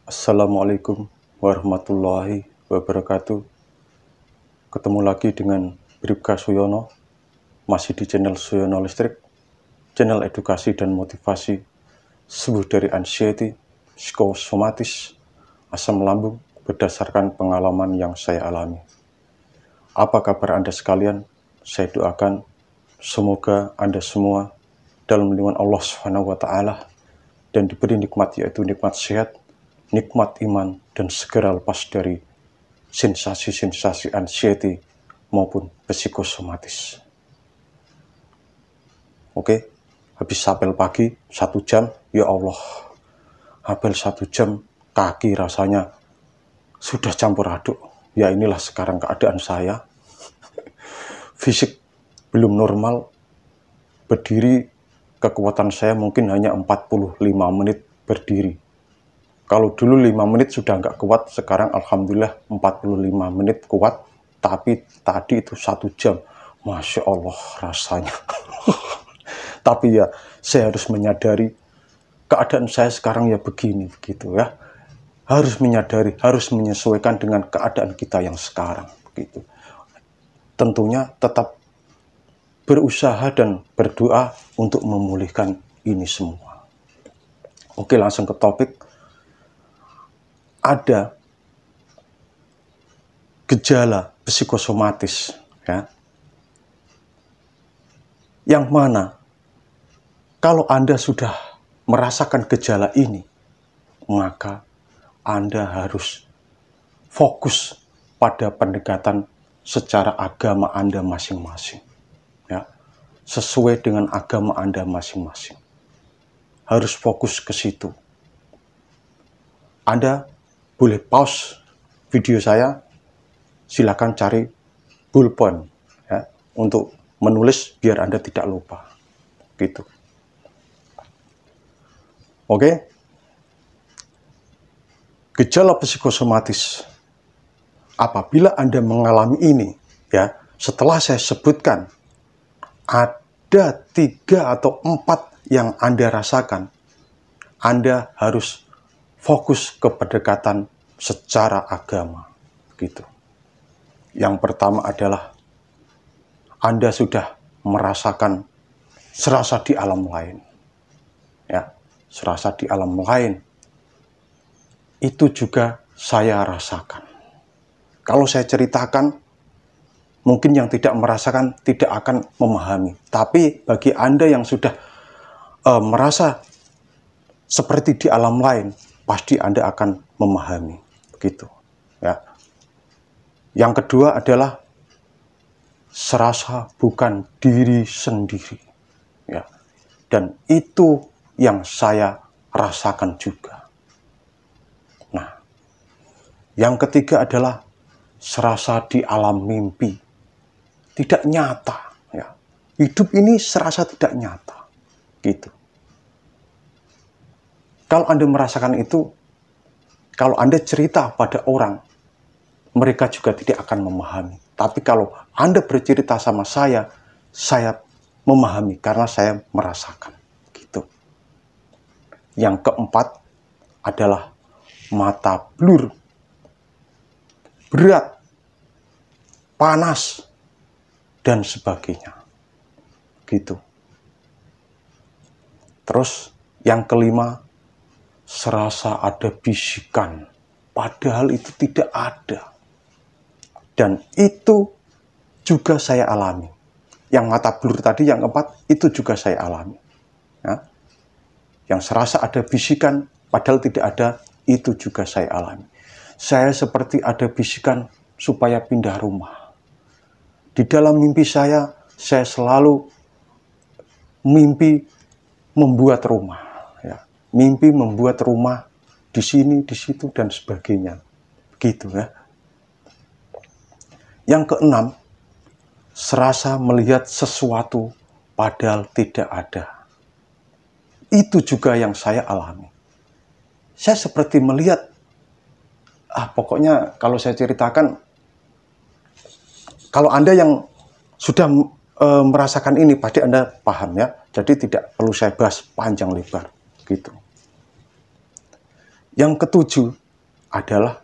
Assalamualaikum warahmatullahi wabarakatuh. Ketemu lagi dengan Bribka Suyono, masih di channel Suyono Listrik, channel edukasi dan motivasi sembuh dari anxiety, psikosomatis, asam lambung berdasarkan pengalaman yang saya alami. Apa kabar Anda sekalian? Saya doakan semoga Anda semua dalam lindungan Allah SWT dan diberi nikmat, yaitu nikmat sehat, nikmat iman, dan segera lepas dari sensasi-sensasi anxiety maupun psikosomatis. Oke, habis apel pagi 1 jam, ya Allah, apel 1 jam, kaki rasanya sudah campur aduk. Ya inilah sekarang keadaan saya. Fisik belum normal, berdiri kekuatan saya mungkin hanya 45 menit berdiri. Kalau dulu 5 menit sudah nggak kuat, sekarang alhamdulillah 45 menit kuat, tapi tadi itu 1 jam. Masya Allah rasanya. Tapi ya, saya harus menyadari keadaan saya sekarang ya begini, begitu ya. Harus menyadari, harus menyesuaikan dengan keadaan kita yang sekarang, begitu. Tentunya tetap berusaha dan berdoa untuk memulihkan ini semua. Oke, langsung ke topik. Ada gejala psikosomatis, ya, yang mana kalau Anda sudah merasakan gejala ini, maka Anda harus fokus pada pendekatan secara agama Anda masing-masing, ya, sesuai dengan agama Anda masing-masing. Harus fokus ke situ. Anda boleh pause video saya, silakan cari bullpen, ya, untuk menulis biar Anda tidak lupa, gitu. Oke, gejala psikosomatis. Apabila Anda mengalami ini, ya, setelah saya sebutkan ada 3 atau 4 yang Anda rasakan, Anda harus fokus ke pendekatan secara agama, gitu. Yang pertama adalah Anda sudah merasakan serasa di alam lain, ya, serasa di alam lain. Itu juga saya rasakan. Kalau saya ceritakan, mungkin yang tidak merasakan tidak akan memahami. Tapi bagi Anda yang sudah merasa seperti di alam lain, pasti Anda akan memahami, begitu, ya. Yang kedua adalah serasa bukan diri sendiri, ya. Dan itu yang saya rasakan juga. Nah, yang ketiga adalah serasa di alam mimpi, tidak nyata, ya. Hidup ini serasa tidak nyata, gitu. Kalau Anda merasakan itu, kalau Anda cerita pada orang, mereka juga tidak akan memahami. Tapi kalau Anda bercerita sama saya memahami karena saya merasakan, gitu. Yang keempat adalah mata blur, berat, panas, dan sebagainya, gitu. Terus yang kelima, serasa ada bisikan, padahal itu tidak ada. Dan itu juga saya alami. Yang mata blur tadi, yang keempat, itu juga saya alami, ya. Yang serasa ada bisikan, padahal tidak ada, itu juga saya alami. Saya seperti ada bisikan supaya pindah rumah. Di dalam mimpi saya selalu mimpi membuat rumah. Mimpi membuat rumah di sini, di situ, dan sebagainya, gitu, ya. Yang keenam, serasa melihat sesuatu padahal tidak ada. Itu juga yang saya alami. Saya seperti melihat, pokoknya kalau saya ceritakan, kalau Anda yang sudah merasakan ini, pasti Anda paham, ya. Jadi tidak perlu saya bahas panjang lebar, gitu. Yang ketujuh, adalah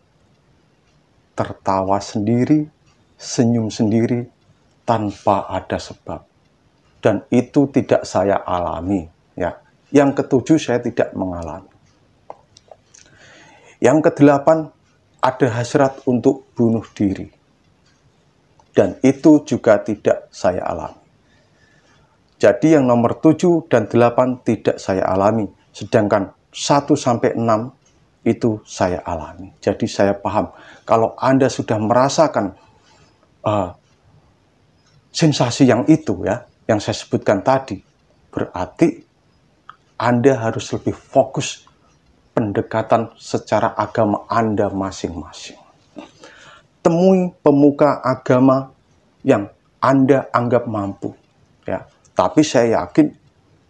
tertawa sendiri, senyum sendiri, tanpa ada sebab. Dan itu tidak saya alami. Ya. Yang ketujuh, saya tidak mengalami. Yang kedelapan, ada hasrat untuk bunuh diri. Dan itu juga tidak saya alami. Jadi yang nomor 7 dan 8 tidak saya alami. Sedangkan 1 sampai 6 itu saya alami. Jadi saya paham. Kalau Anda sudah merasakan sensasi yang itu ya, yang saya sebutkan tadi, berarti Anda harus lebih fokus pendekatan secara agama Anda masing-masing. Temui pemuka agama yang Anda anggap mampu. Ya. Tapi saya yakin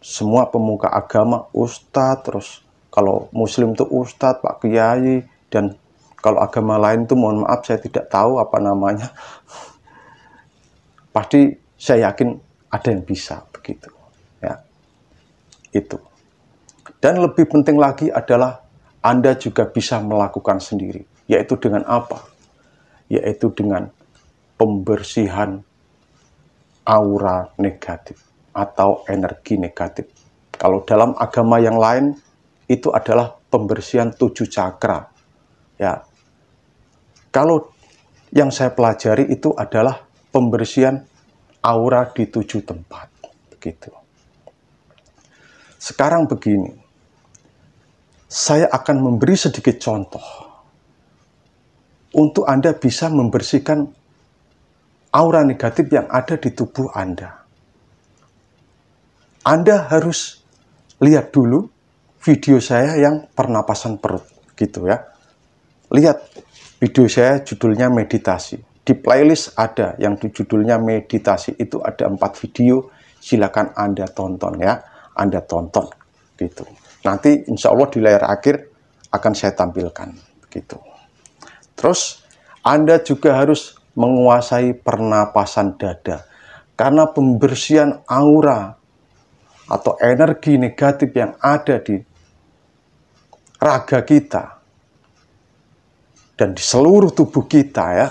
semua pemuka agama, ustadz, terus kalau muslim itu ustadz, pak kiai, dan kalau agama lain itu mohon maaf saya tidak tahu apa namanya. Pasti saya yakin ada yang bisa begitu. Ya. Itu. Dan lebih penting lagi adalah Anda juga bisa melakukan sendiri. Yaitu dengan apa? Yaitu dengan pembersihan aura negatif atau energi negatif. Kalau dalam agama yang lain, itu adalah pembersihan 7 cakra. Ya. Kalau yang saya pelajari itu adalah pembersihan aura di 7 tempat. Begitu. Sekarang begini, saya akan memberi sedikit contoh untuk Anda bisa membersihkan aura negatif yang ada di tubuh Anda. Anda harus lihat dulu video saya yang pernapasan perut, gitu ya. Lihat video saya judulnya meditasi. Di playlist ada yang judulnya meditasi, itu ada 4 video, silakan Anda tonton ya. Anda tonton, gitu. Nanti insya Allah di layar akhir akan saya tampilkan, gitu. Terus Anda juga harus menguasai pernapasan dada. Karena pembersihan aura atau energi negatif yang ada di raga kita dan di seluruh tubuh kita ya,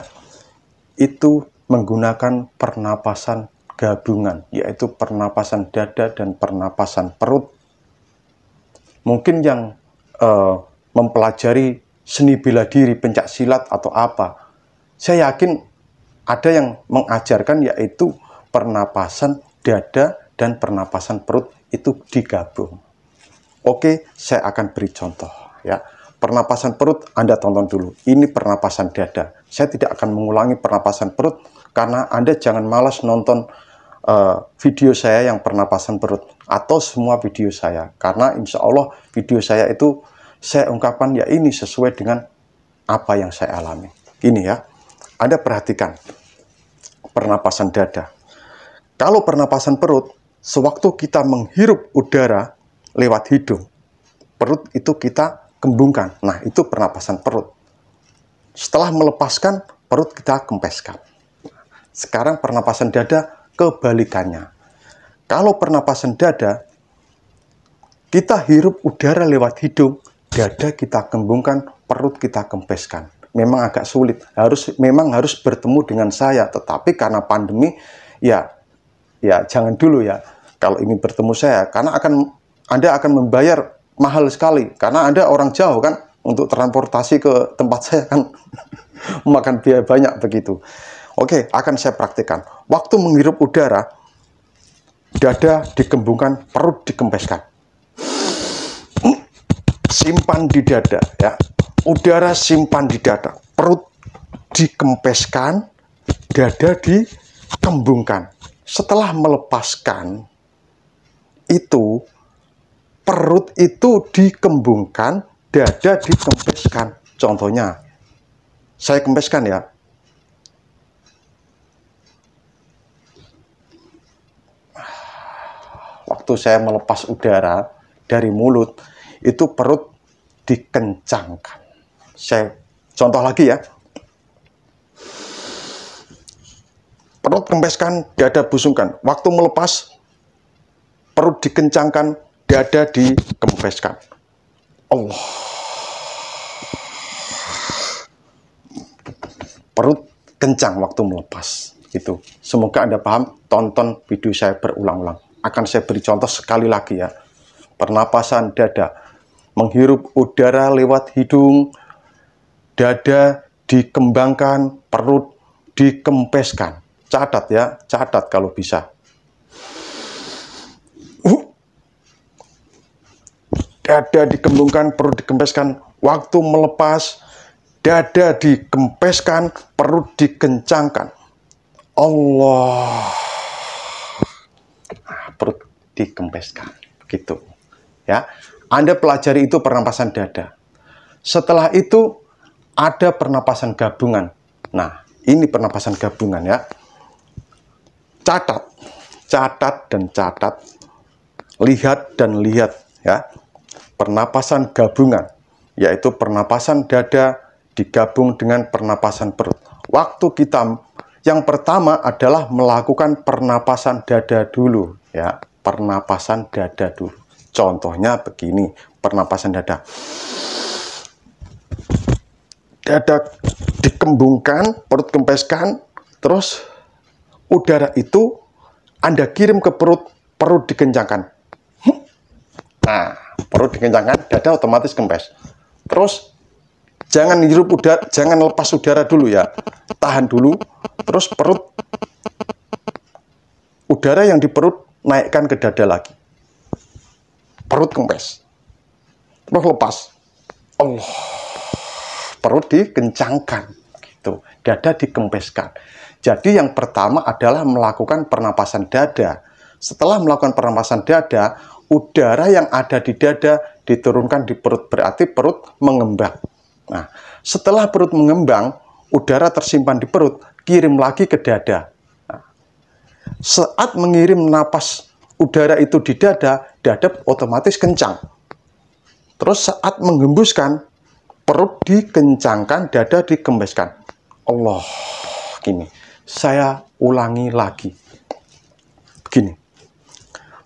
itu menggunakan pernapasan gabungan, yaitu pernapasan dada dan pernapasan perut. Mungkin yang mempelajari seni bela diri, pencak silat atau apa, saya yakin ada yang mengajarkan yaitu pernapasan dada dan pernapasan perut itu digabung. Oke, saya akan beri contoh ya. Pernapasan perut Anda tonton dulu. Ini pernapasan dada. Saya tidak akan mengulangi pernapasan perut karena Anda jangan malas nonton video saya yang pernapasan perut atau semua video saya. Karena insya Allah video saya itu saya ungkapkan ya ini sesuai dengan apa yang saya alami. Ini ya. Anda perhatikan pernapasan dada. Kalau pernapasan perut, sewaktu kita menghirup udara lewat hidung, perut itu kita kembungkan. Nah, itu pernapasan perut. Setelah melepaskan, perut kita kempeskan. Sekarang pernapasan dada kebalikannya. Kalau pernapasan dada, kita hirup udara lewat hidung, dada kita kembungkan, perut kita kempeskan. Memang agak sulit, memang harus bertemu dengan saya. Tetapi karena pandemi, ya jangan dulu ya. Kalau ingin bertemu saya, karena Anda akan membayar mahal sekali. Karena Anda orang jauh kan, untuk transportasi ke tempat saya kan memakan biaya banyak begitu. Oke, akan saya praktikkan. Waktu menghirup udara, dada dikembungkan, perut dikempeskan. Simpan di dada ya. Udara simpan di dada, perut dikempeskan, dada dikembungkan. Setelah melepaskan itu, perut itu dikembungkan, dada dikempeskan. Contohnya, saya kempeskan ya. Waktu saya melepas udara dari mulut, itu perut dikencangkan. Saya contoh lagi ya. Perut kempeskan, dada busungkan. Waktu melepas, perut dikencangkan, dada dikempeskan. Allah. perut kencang waktu melepas. Gitu. Semoga Anda paham, tonton video saya berulang-ulang. Akan saya beri contoh sekali lagi ya. Pernapasan dada. Menghirup udara lewat hidung, dada dikembangkan, perut dikempeskan. Catat ya, catat kalau bisa. Dada dikembangkan, perut dikempeskan. Waktu melepas, dada dikempeskan, perut dikencangkan. Allah. Perut dikempeskan. Begitu. Ya. Anda pelajari itu pernapasan dada. Setelah itu ada pernapasan gabungan. Nah, ini pernapasan gabungan ya. Catat. Catat dan catat. Lihat dan lihat ya. Pernapasan gabungan, yaitu pernapasan dada digabung dengan pernapasan perut. Waktu kita yang pertama adalah melakukan pernapasan dada dulu ya, pernapasan dada dulu. Contohnya begini, pernapasan dada. Dada dikembungkan, perut kempeskan, terus udara itu Anda kirim ke perut, perut dikencangkan. Nah, perut dikencangkan, dada otomatis kempes. Terus jangan hirup udara, jangan lepas udara dulu ya. Tahan dulu, terus perut, udara yang di perut naikkan ke dada lagi. Perut kempes. Terus lepas. Allah. Perut dikencangkan gitu. Dada dikempeskan. Jadi yang pertama adalah melakukan pernapasan dada. Setelah melakukan pernapasan dada, udara yang ada di dada diturunkan di perut, berarti perut mengembang. Nah, setelah perut mengembang, udara tersimpan di perut, kirim lagi ke dada. Nah, saat mengirim napas udara itu di dada, dada otomatis kencang. Terus saat menghembuskan, perut dikencangkan, dada dikempeskan. Allah, gini. Saya ulangi lagi. Begini.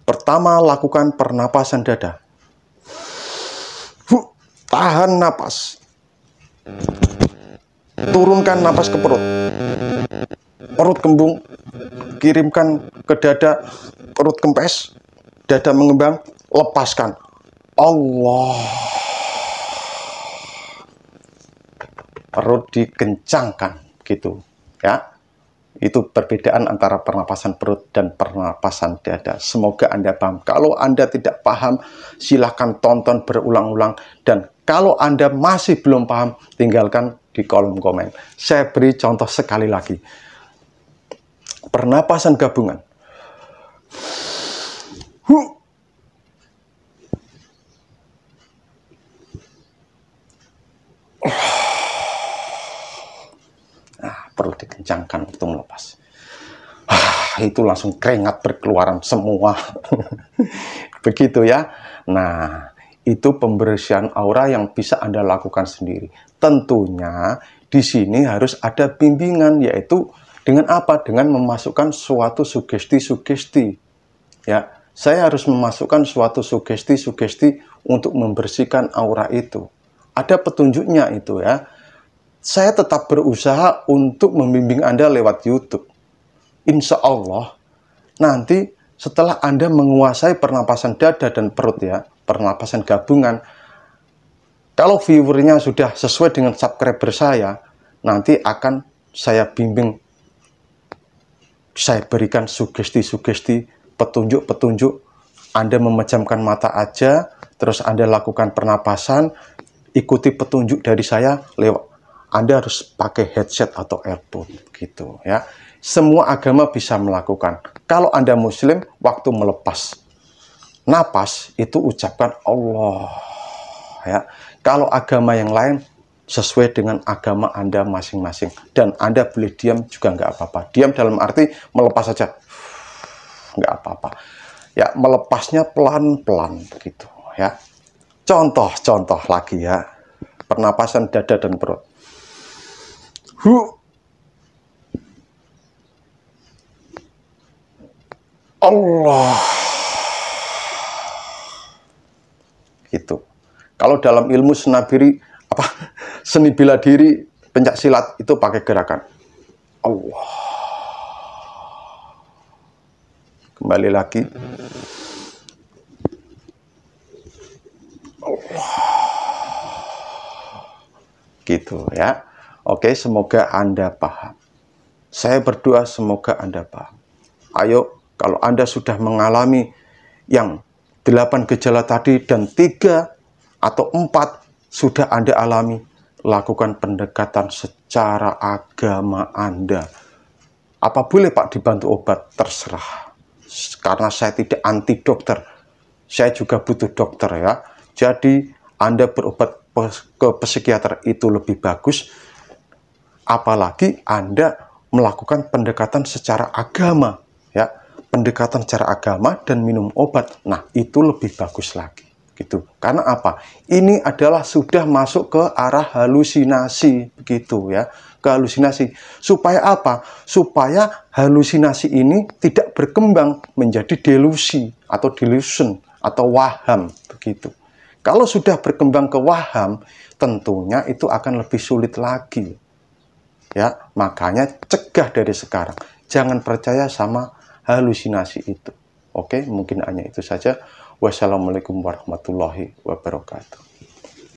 Pertama, lakukan pernapasan dada. Tahan napas. Turunkan napas ke perut. Perut kembung. Kirimkan ke dada. Perut kempes. Dada mengembang. Lepaskan. Allah. Perut dikencangkan. Gitu. Ya. Itu perbedaan antara pernapasan perut dan pernapasan dada. Semoga Anda paham. Kalau Anda tidak paham, silahkan tonton berulang-ulang. Dan kalau Anda masih belum paham, tinggalkan di kolom komen. Saya beri contoh sekali lagi. Pernapasan gabungan. Perlu dikencangkan waktu melepas. Itu langsung keringat berkeluaran semua. Begitu ya. Nah, itu pembersihan aura yang bisa Anda lakukan sendiri. Tentunya di sini harus ada bimbingan, yaitu dengan apa? Dengan memasukkan suatu sugesti-sugesti. Ya, saya harus memasukkan suatu sugesti-sugesti untuk membersihkan aura itu. Ada petunjuknya itu ya. Saya tetap berusaha untuk membimbing Anda lewat YouTube. Insya Allah, nanti setelah Anda menguasai pernapasan dada dan perut ya, pernapasan gabungan, kalau viewernya sudah sesuai dengan subscriber saya, nanti akan saya bimbing, saya berikan sugesti-sugesti, petunjuk-petunjuk. Anda memejamkan mata aja, terus Anda lakukan pernapasan, ikuti petunjuk dari saya lewat. Anda harus pakai headset atau earphone gitu ya. Semua agama bisa melakukan. Kalau Anda Muslim, waktu melepas napas itu ucapkan Allah ya. Kalau agama yang lain sesuai dengan agama Anda masing-masing, dan Anda boleh diam juga nggak apa-apa. Diam dalam arti melepas saja, nggak apa-apa ya. Melepasnya pelan-pelan gitu ya. Contoh lagi ya, pernapasan dada dan perut. Allah gitu. Kalau dalam ilmu seni bela diri pencak silat itu pakai gerakan Allah. Kembali lagi. Allah. Gitu ya. Oke, semoga Anda paham. Saya berdoa semoga Anda paham. Ayo, kalau Anda sudah mengalami yang 8 gejala tadi dan 3 atau 4 sudah Anda alami, lakukan pendekatan secara agama Anda. Apa boleh Pak dibantu obat? Terserah. Karena saya tidak anti dokter. Saya juga butuh dokter ya. Jadi Anda berobat ke psikiater itu lebih bagus. Apalagi Anda melakukan pendekatan secara agama ya. Pendekatan secara agama dan minum obat. Nah, itu lebih bagus lagi. Gitu. Karena apa? Ini adalah sudah masuk ke arah halusinasi begitu ya. Ke halusinasi. Supaya apa? Supaya halusinasi ini tidak berkembang menjadi delusi atau delusion atau waham begitu. Kalau sudah berkembang ke waham, tentunya itu akan lebih sulit lagi. Ya, makanya cegah dari sekarang. Jangan percaya sama halusinasi itu. Oke, mungkin hanya itu saja. Wassalamualaikum warahmatullahi wabarakatuh.